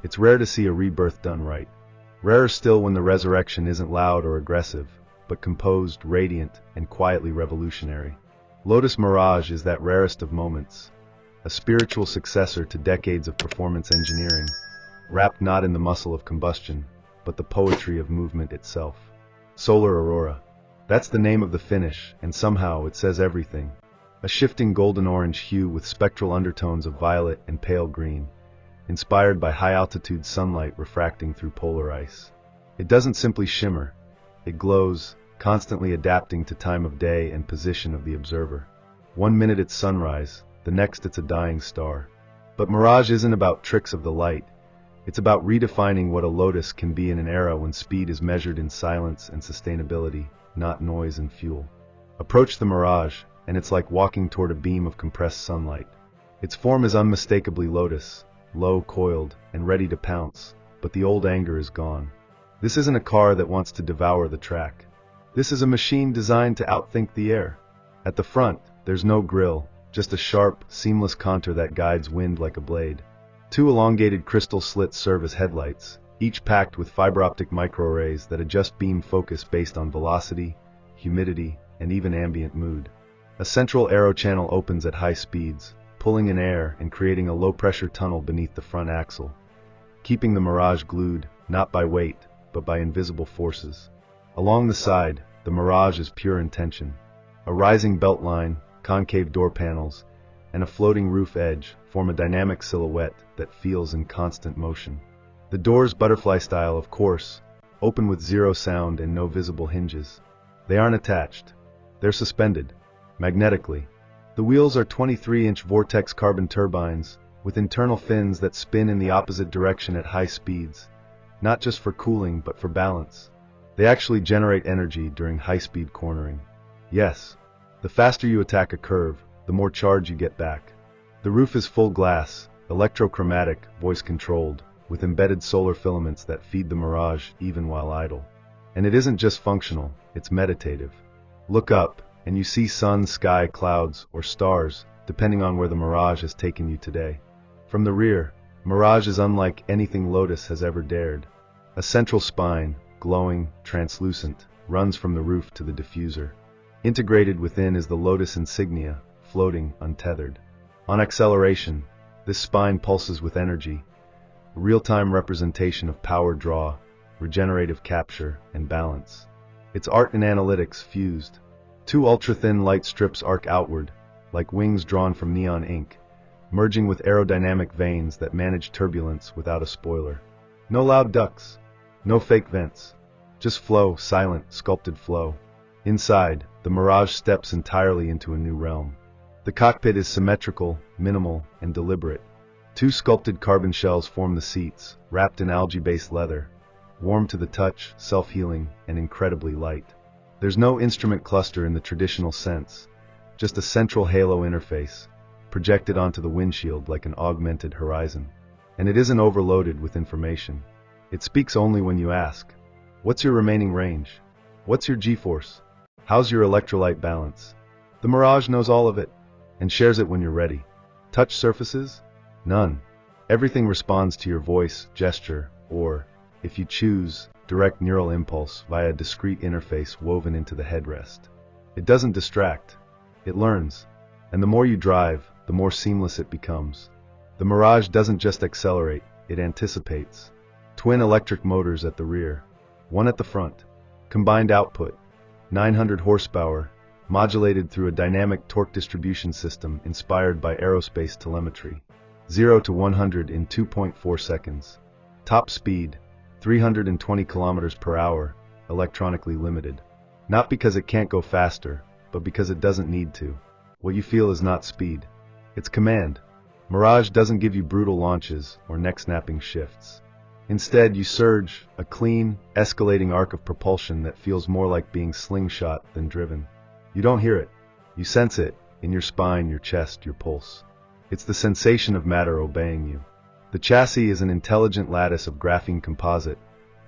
It's rare to see a rebirth done right. Rarer still when the resurrection isn't loud or aggressive, but composed, radiant, and quietly revolutionary. Lotus Mirage is that rarest of moments, a spiritual successor to decades of performance engineering, wrapped not in the muscle of combustion, but the poetry of movement itself. Solar Aurora. That's the name of the finish, and somehow it says everything. A shifting golden-orange hue with spectral undertones of violet and pale green, inspired by high-altitude sunlight refracting through polar ice. It doesn't simply shimmer, it glows, constantly adapting to time of day and position of the observer. 1 minute it's sunrise, the next it's a dying star. But Mirage isn't about tricks of the light, it's about redefining what a Lotus can be in an era when speed is measured in silence and sustainability, not noise and fuel. Approach the Mirage, and it's like walking toward a beam of compressed sunlight. Its form is unmistakably Lotus, low, coiled, and ready to pounce, but the old anger is gone. This isn't a car that wants to devour the track. This is a machine designed to outthink the air. At the front, there's no grille, just a sharp, seamless contour that guides wind like a blade. 2 elongated crystal slits serve as headlights, each packed with fiber-optic microarrays that adjust beam focus based on velocity, humidity, and even ambient mood. A central aero channel opens at high speeds, pulling in air and creating a low-pressure tunnel beneath the front axle, keeping the Mirage glued, not by weight, but by invisible forces. Along the side, the Mirage is pure intention. A rising belt line, concave door panels, and a floating roof edge form a dynamic silhouette that feels in constant motion. The doors, butterfly style of course, open with zero sound and no visible hinges. They aren't attached. They're suspended, magnetically. The wheels are 23-inch vortex carbon turbines, with internal fins that spin in the opposite direction at high speeds, not just for cooling but for balance. They actually generate energy during high-speed cornering. Yes, the faster you attack a curve, the more charge you get back. The roof is full glass, electrochromatic, voice-controlled, with embedded solar filaments that feed the Mirage even while idle. And it isn't just functional, it's meditative. Look up, and you see sun, sky, clouds, or stars, depending on where the Mirage has taken you today. From the rear, Mirage is unlike anything Lotus has ever dared. A central spine, glowing, translucent, runs from the roof to the diffuser. Integrated within is the Lotus insignia, floating, untethered. On acceleration, this spine pulses with energy, a real-time representation of power draw, regenerative capture, and balance. It's art and analytics fused. 2 ultra-thin light strips arc outward, like wings drawn from neon ink, merging with aerodynamic vanes that manage turbulence without a spoiler. No loud ducts, no fake vents, just flow, silent, sculpted flow. Inside, the Mirage steps entirely into a new realm. The cockpit is symmetrical, minimal, and deliberate. 2 sculpted carbon shells form the seats, wrapped in algae-based leather, warm to the touch, self-healing, and incredibly light. There's no instrument cluster in the traditional sense, just a central halo interface, projected onto the windshield like an augmented horizon. And it isn't overloaded with information. It speaks only when you ask. What's your remaining range? What's your G-force? How's your electrolyte balance? The Mirage knows all of it, and shares it when you're ready. Touch surfaces? None. Everything responds to your voice, gesture, or, if you choose, direct neural impulse via a discrete interface woven into the headrest. It doesn't distract. It learns. And the more you drive, the more seamless it becomes. The Mirage doesn't just accelerate, it anticipates. Twin electric motors at the rear, one at the front. Combined output, 900 horsepower, modulated through a dynamic torque distribution system inspired by aerospace telemetry. 0 to 100 in 2.4 seconds. Top speed, 320 kilometers per hour, electronically limited. Not because it can't go faster, but because it doesn't need to. What you feel is not speed. It's command. Mirage doesn't give you brutal launches or neck-snapping shifts. Instead, you surge, a clean, escalating arc of propulsion that feels more like being slingshot than driven. You don't hear it. You sense it, in your spine, your chest, your pulse. It's the sensation of matter obeying you. The chassis is an intelligent lattice of graphene composite,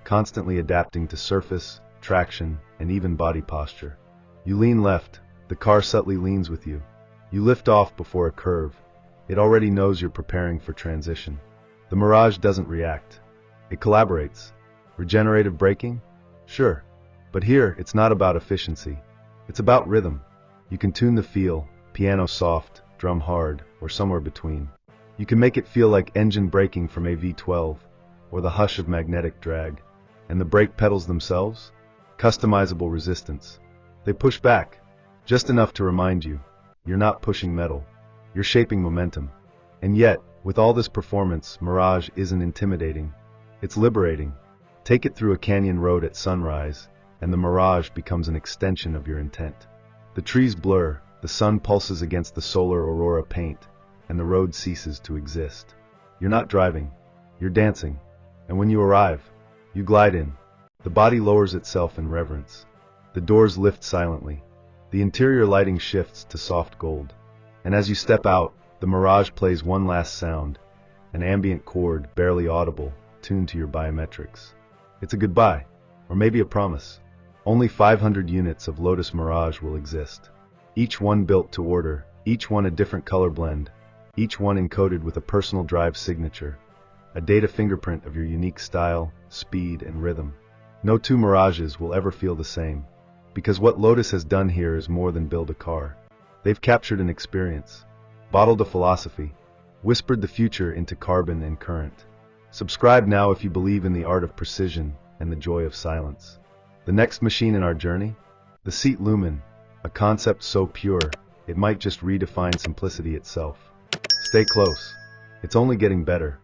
constantly adapting to surface, traction, and even body posture. You lean left, the car subtly leans with you. You lift off before a curve. It already knows you're preparing for transition. The Mirage doesn't react. It collaborates. Regenerative braking? Sure. But here, it's not about efficiency. It's about rhythm. You can tune the feel, piano soft, drum hard, or somewhere between. You can make it feel like engine braking from a V12, or the hush of magnetic drag. And the brake pedals themselves? Customizable resistance. They push back, just enough to remind you, you're not pushing metal. You're shaping momentum. And yet, with all this performance, Mirage isn't intimidating. It's liberating. Take it through a canyon road at sunrise, and the Mirage becomes an extension of your intent. The trees blur, the sun pulses against the solar aurora paint, and the road ceases to exist. You're not driving, you're dancing. And when you arrive, you glide in. The body lowers itself in reverence. The doors lift silently. The interior lighting shifts to soft gold. And as you step out, the Mirage plays one last sound, an ambient chord, barely audible, tuned to your biometrics. It's a goodbye, or maybe a promise. Only 500 units of Lotus Mirage will exist. Each one built to order, each one a different color blend, each one encoded with a personal drive signature, a data fingerprint of your unique style, speed, and rhythm. No two Mirages will ever feel the same, because what Lotus has done here is more than build a car. They've captured an experience, bottled a philosophy, whispered the future into carbon and current. Subscribe now if you believe in the art of precision and the joy of silence. The next machine in our journey? The Seat Lumen, a concept so pure, it might just redefine simplicity itself. Stay close. It's only getting better.